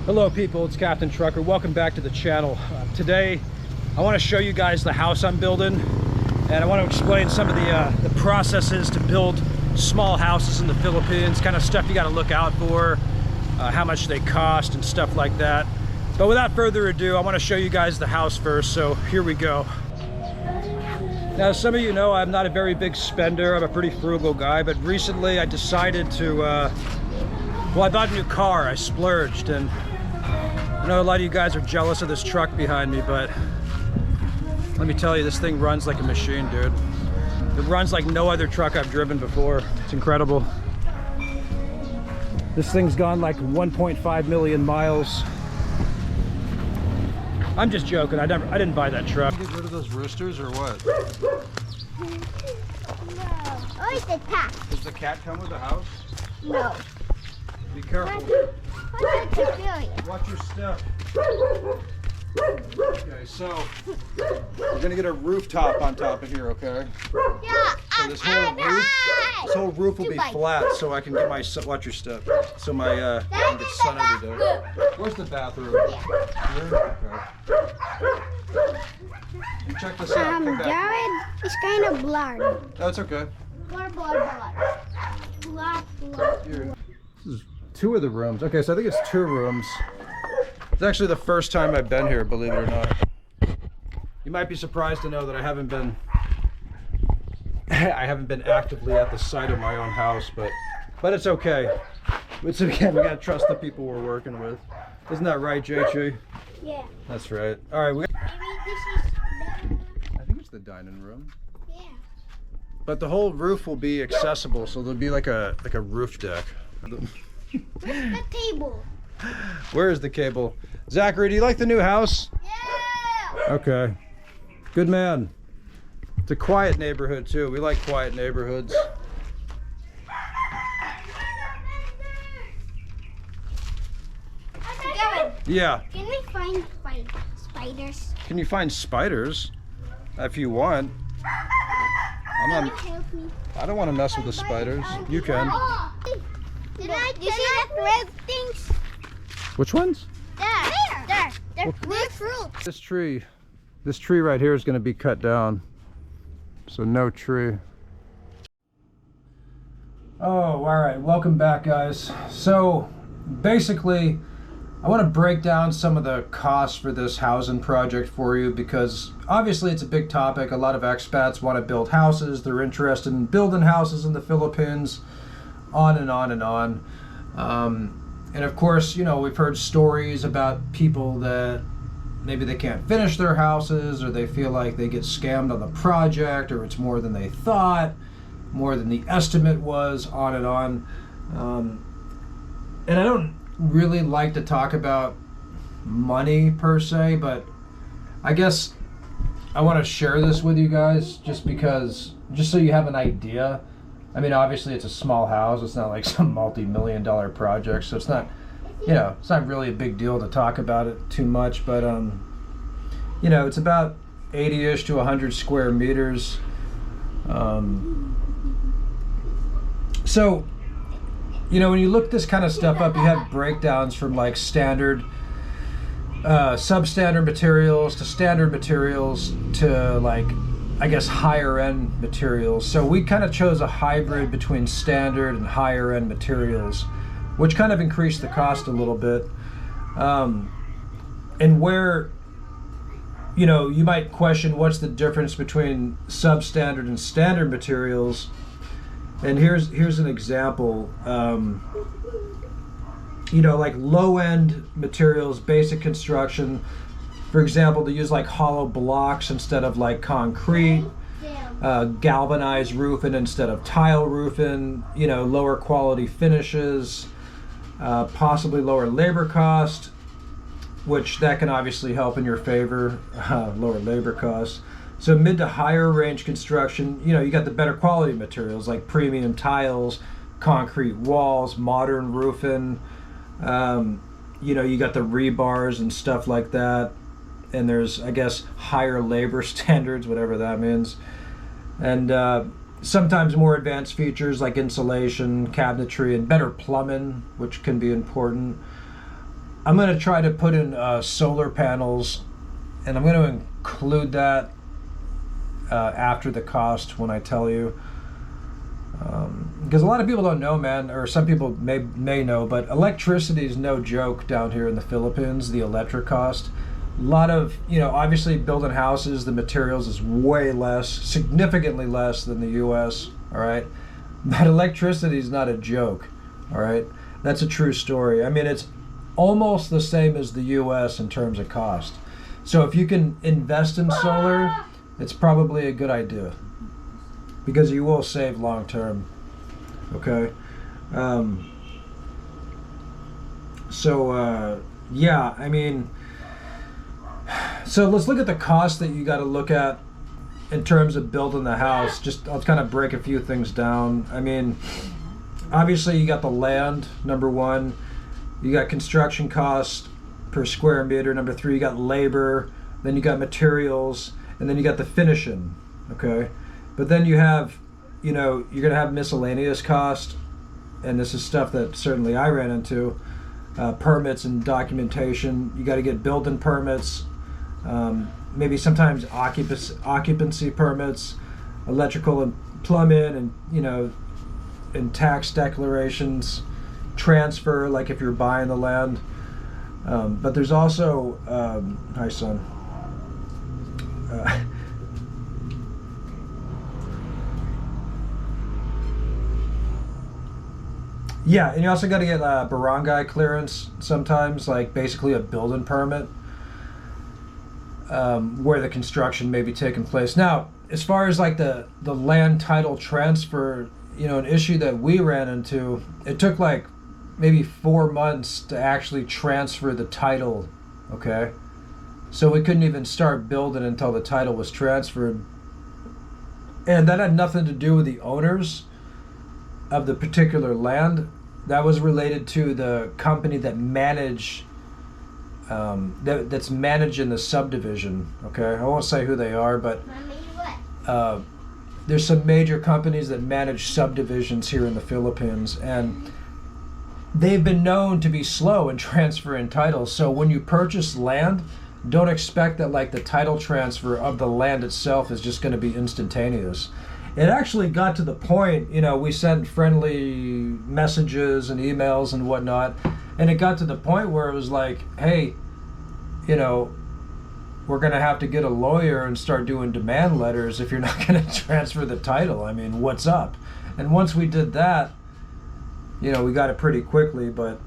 Hello people, it's Captain Trucker. Welcome back to the channel. Today I want to show you guys the house I'm building, and I want to explain some of the processes to build small houses in the Philippines, kind of stuff you got to look out for, how much they cost and stuff like that. But without further ado, I want to show you guys the house first, so here we go. Now, as some of you know, I'm not a very big spender. I'm a pretty frugal guy, but recently I decided to, well, I bought a new car. I splurged, and I know a lot of you guys are jealous of this truck behind me, but let me tell you, this thing runs like a machine, dude. It runs like no other truck I've driven before. It's incredible. This thing's gone like 1.5 million miles. I'm just joking. I didn't buy that truck. Get rid of those roosters or what? No. Oh, it's a cat. Does the cat come with the house? No. Be careful. What's the feeling? Watch your step. Okay, so we're gonna get a rooftop on top of here, okay? Yeah. So this whole roof will be flat, so I can get my watch your step. So my I can get sun every day. Where's the bathroom? Here? Okay. You check this out. Come back. Jared, it's kind of blurred. No, it's okay. Here. This is two of the rooms. Okay, so I think it's two rooms. It's actually the first time I've been here, believe it or not. You might be surprised to know that I haven't been actively at the site of my own house, but it's okay. It's okay. We gotta trust the people we're working with. Isn't that right, JG? Yeah. That's right. All right. Maybe this is. I think it's the dining room. Yeah. But the whole roof will be accessible, so there'll be like a roof deck. Where's the table? Where is the cable? Zachary, do you like the new house? Yeah. Okay. Good man. It's a quiet neighborhood too. We like quiet neighborhoods. Jared, Yeah. can we find spiders? Can you find spiders? If you want. Can you help me? I don't want to mess with the spiders. You can. Oh. You see that red things? Which ones? There. They're red fruit. This tree right here is going to be cut down. So no tree. Oh, all right. Welcome back, guys. So basically, I want to break down some of the costs for this housing project for you, because obviously it's a big topic. A lot of expats want to build houses. They're interested in building houses in the Philippines, on and on and on. And of course, you know, we've heard stories about people that maybe they can't finish their houses, or they feel like they get scammed on the project, or it's more than they thought, more than the estimate was, on and on. And I don't really like to talk about money per se, but I guess I want to share this with you guys just so you have an idea. I mean, obviously it's a small house. It's not like some multi-million-dollar project, so it's not, you know, it's not really a big deal to talk about it too much, but you know, it's about 80-ish to 100 square meters. So, you know, when you look this kind of stuff up, you have breakdowns from like standard, substandard materials to standard materials to like, I guess, higher end materials. So we kind of chose a hybrid between standard and higher end materials, which kind of increased the cost a little bit. And where, you know, you might question what's the difference between substandard and standard materials. And here's an example. You know, like low end materials, basic construction. For example, to use like hollow blocks instead of like concrete, galvanized roofing instead of tile roofing, you know, lower quality finishes, possibly lower labor cost, which that can obviously help in your favor, lower labor costs. So mid to higher range construction, you know, you got the better quality materials like premium tiles, concrete walls, modern roofing, you know, you got the rebars and stuff like that. And there's, I guess, higher labor standards, whatever that means. And sometimes more advanced features like insulation, cabinetry, and better plumbing, which can be important. I'm going to try to put in solar panels, and I'm going to include that after the cost when I tell you. Because a lot of people don't know, man, or some people may know, but electricity is no joke down here in the Philippines, the electric cost. A lot of, obviously building houses, the materials is way less, significantly less than the US, all right? But electricity is not a joke, all right? That's a true story. I mean, it's almost the same as the US in terms of cost. So if you can invest in solar, it's probably a good idea because you will save long term, okay? Yeah, I mean, so let's look at the cost that you got to look at in terms of building the house. Just I'll kind of break a few things down. I mean, obviously you got the land, number one. You got construction cost per square meter, number three. You got labor, then you got materials, and then you got the finishing, okay? But then you have, you're gonna have miscellaneous cost, and this is stuff that certainly I ran into. Permits and documentation. You got to get building permits, maybe sometimes occupancy permits, electrical and plumbing, and and tax declarations, transfer, like if you're buying the land. But there's also, hi son. Yeah, and you also got to get barangay clearance sometimes, like basically a building permit where the construction may be taking place. Now, as far as like the land title transfer, an issue that we ran into, it took like maybe 4 months to actually transfer the title, okay? So we couldn't even start building until the title was transferred. And that had nothing to do with the owners of the particular land. That was related to the company that that's managing the subdivision. Okay, I won't say who they are, but there's some major companies that manage subdivisions here in the Philippines, and they've been known to be slow in transferring titles. So when you purchase land, don't expect that like the title transfer of the land itself is just going to be instantaneous. It actually got to the point, we sent friendly messages and emails and whatnot, and it got to the point where it was like, hey, we're going to have to get a lawyer and start doing demand letters if you're not going to transfer the title. I mean, what's up? And once we did that, we got it pretty quickly, but,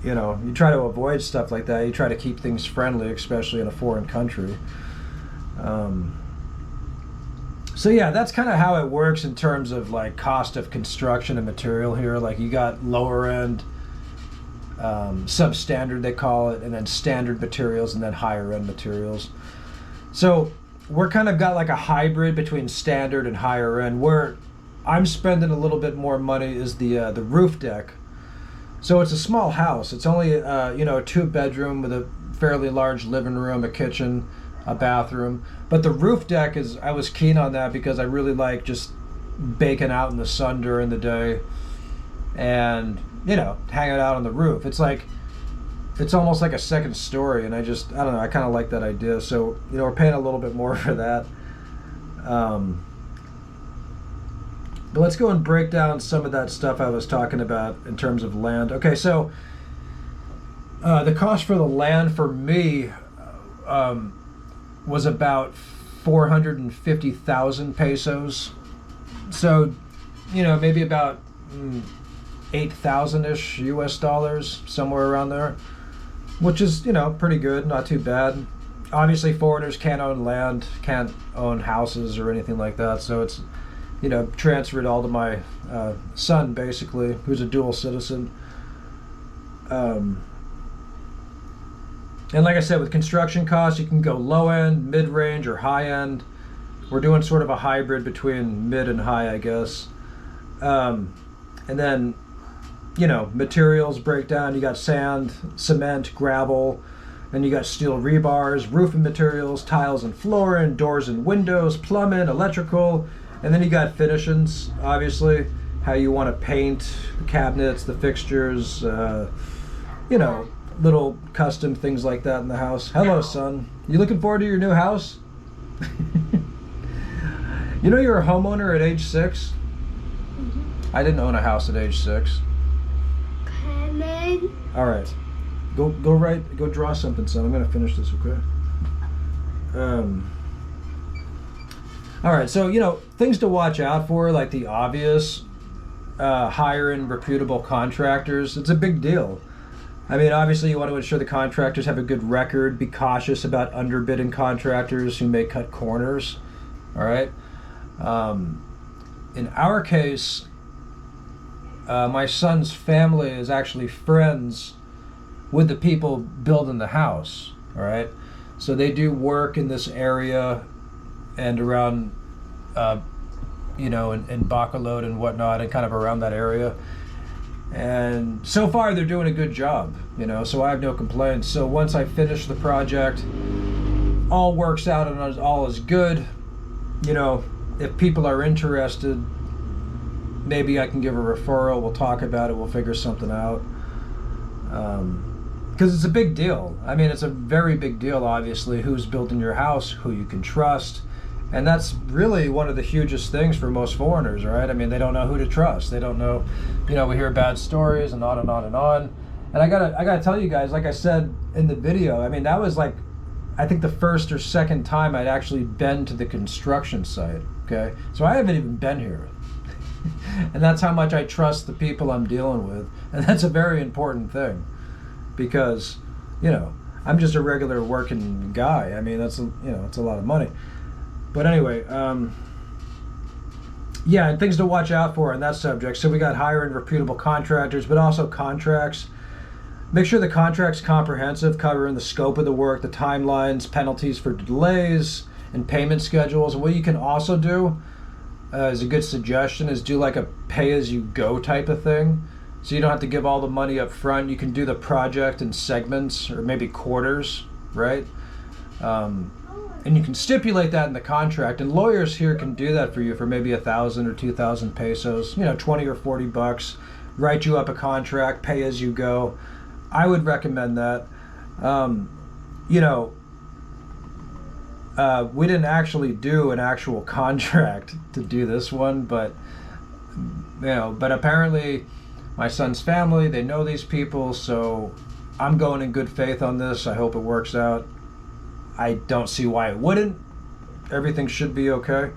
you try to avoid stuff like that. You try to keep things friendly, especially in a foreign country. So yeah, that's kind of how it works in terms of like cost of construction and material here. Like you got lower end, substandard they call it, and then standard materials, and then higher end materials. So we're kind of got like a hybrid between standard and higher end. Where I'm spending a little bit more money is the roof deck. So it's a small house. It's only a 2-bedroom with a fairly large living room, a kitchen, a bathroom. But the roof deck I was keen on that because I really like just baking out in the sun during the day and, hanging out on the roof. It's almost like a second story, and I don't know, I kind of like that idea. So, we're paying a little bit more for that. But let's go and break down some of that stuff I was talking about in terms of land. Okay, so the cost for the land for me was about 450,000 pesos. So, maybe about 8,000-ish US dollars, somewhere around there, which is, pretty good, not too bad. Obviously, foreigners can't own land, can't own houses or anything like that, so it's, transferred all to my son, basically, who's a dual citizen. And like I said, with construction costs, you can go low end, mid range, or high end. We're doing sort of a hybrid between mid and high, I guess. And then, materials breakdown. You got sand, cement, gravel, and you got steel rebars, roofing materials, tiles and flooring, doors and windows, plumbing, electrical, and then you got finishings, obviously, how you want to paint the cabinets, the fixtures, little custom things like that in the house. Hello, son. You looking forward to your new house? You know you're a homeowner at age 6? I didn't own a house at age 6. Come in. All right. Go draw something, son. I'm going to finish this, okay? All right, so, you know, things to watch out for, like the obvious, hiring reputable contractors. It's a big deal. I mean, obviously you want to ensure the contractors have a good record. Be cautious about underbidding contractors who may cut corners. All right. In our case, my son's family is actually friends with the people building the house. All right. So they do work in this area and around, you know, in Bacolod and whatnot, and kind of around that area. And so far they're doing a good job, you know, so I have no complaints. So once I finish the project, all works out and all is good, you know, if people are interested, maybe I can give a referral. We'll talk about it. We'll figure something out. Because it's a big deal. I mean, it's a very big deal, obviously, who's building your house, who you can trust. And that's really one of the hugest things for most foreigners, right? I mean, they don't know who to trust. They don't know, you know, we hear bad stories and on and on and on. And I gotta tell you guys, like I said in the video, I mean, that was like, I think the first or second time I'd actually been to the construction site, okay? So I haven't even been here. And that's how much I trust the people I'm dealing with. And that's a very important thing because, you know, I'm just a regular working guy. I mean, that's, you know, it's a lot of money. But anyway, yeah, and things to watch out for on that subject. So we got hiring reputable contractors, but also contracts. Make sure the contract's comprehensive, covering the scope of the work, the timelines, penalties for delays, and payment schedules. And what you can also do, as a good suggestion, is do like a pay-as-you-go type of thing. So you don't have to give all the money up front. You can do the project in segments or maybe quarters, right? And you can stipulate that in the contract, and lawyers here can do that for you for maybe 1,000 or 2,000 pesos, you know, 20 or 40 bucks, write you up a contract, pay as you go. I would recommend that. You know, we didn't actually do an actual contract to do this one, but, you know, but apparently my son's family, they know these people, so I'm going in good faith on this. I hope it works out. I don't see why it wouldn't. Everything should be okay.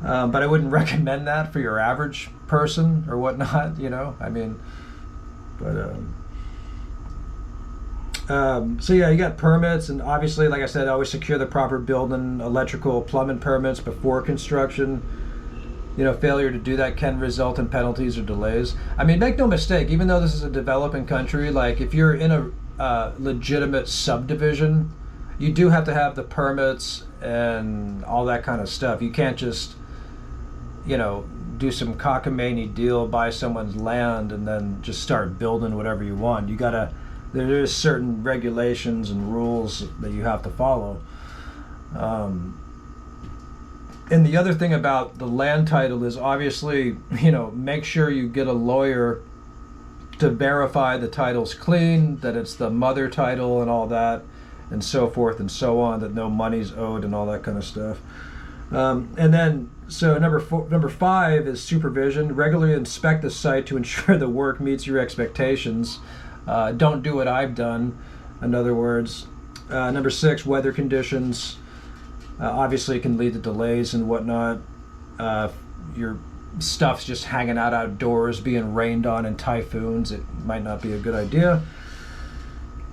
But I wouldn't recommend that for your average person or whatnot, you know? I mean, but, so yeah, you got permits, and obviously, like I said, always secure the proper building, electrical, plumbing permits before construction. You know, failure to do that can result in penalties or delays. I mean, make no mistake, even though this is a developing country, like if you're in a legitimate subdivision, you do have to have the permits and all that kind of stuff. You can't just, you know, do some cockamamie deal, buy someone's land, and then just start building whatever you want. You gotta, there's certain regulations and rules that you have to follow. And the other thing about the land title is obviously, you know, make sure you get a lawyer to verify the title's clean, that it's the mother title and all that, and so forth and so on, that no money's owed and all that kind of stuff. And then, so number 5 is supervision. Regularly inspect the site to ensure the work meets your expectations. Don't do what I've done, in other words. Number 6, weather conditions. Obviously it can lead to delays and whatnot. Your stuff's just hanging out outdoors, being rained on in typhoons. It might not be a good idea.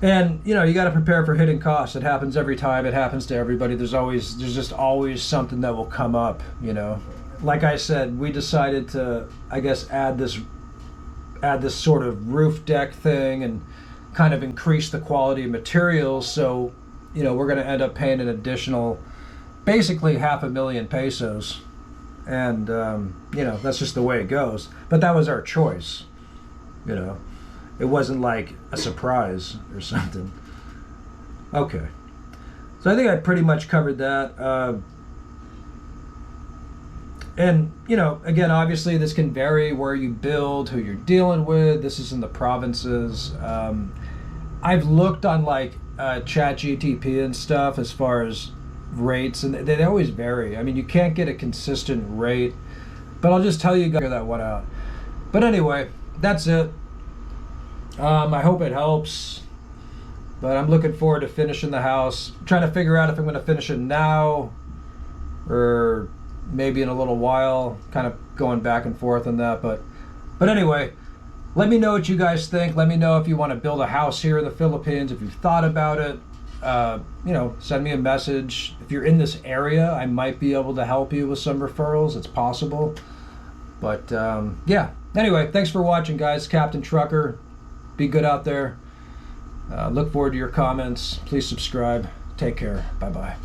And, you know, you got to prepare for hidden costs. It happens every time. It happens to everybody. There's just always something that will come up, you know. Like I said, we decided to, I guess, add this sort of roof deck thing and kind of increase the quality of materials. So, you know, we're going to end up paying an additional, basically 500,000 pesos. And, you know, that's just the way it goes. But that was our choice, you know. It wasn't like a surprise or something. Okay. So I think I pretty much covered that. And, you know, again, obviously this can vary where you build, who you're dealing with. This is in the provinces. I've looked on like ChatGPT and stuff as far as rates, and they always vary. I mean, you can't get a consistent rate, but I'll just tell you guys that one out. But anyway, that's it. I hope it helps, but I'm looking forward to finishing the house. I'm trying to figure out if I'm going to finish it now or maybe in a little while, kind of going back and forth on that. But anyway, let me know what you guys think. Let me know if you want to build a house here in the Philippines, if you've thought about it. Send me a message. If you're in this area, I might be able to help you with some referrals. It's possible. But yeah, anyway, thanks for watching, guys. Captain Trucker. Be good out there. Look forward to your comments. Please subscribe. Take care. Bye-bye.